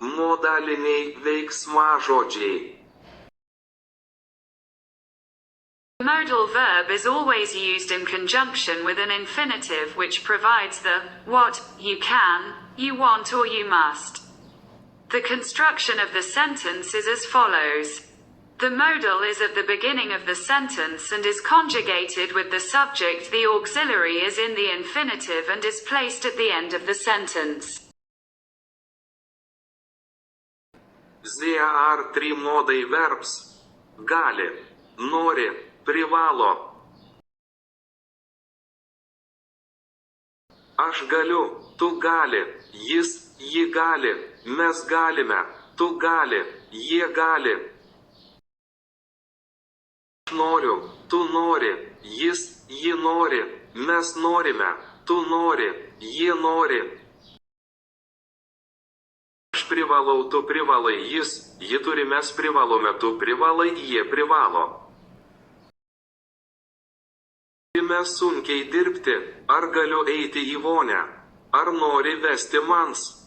Modaliniai veiksmažodžiai. The modal verb is always used in conjunction with an infinitive which provides the what, you can, you want or you must. The construction of the sentence is as follows. The modal is at the beginning of the sentence and is conjugated with the subject. The auxiliary is in the infinitive and is placed at the end of the sentence. There are three modal verbs. Gali, nori, privalo. Aš galiu, tu gali, jis, ji gali, mes galime, tu gali, jie gali. Aš noriu, tu nori, jis, ji nori, mes norime, tu nori, jie nori. Aš privalau, tu privalai, jis, ji turi, mes privalome, tu privalai, jie privalo. Turime sunkiai dirbti, ar galiu eiti į vonią, ar nori vesti mans.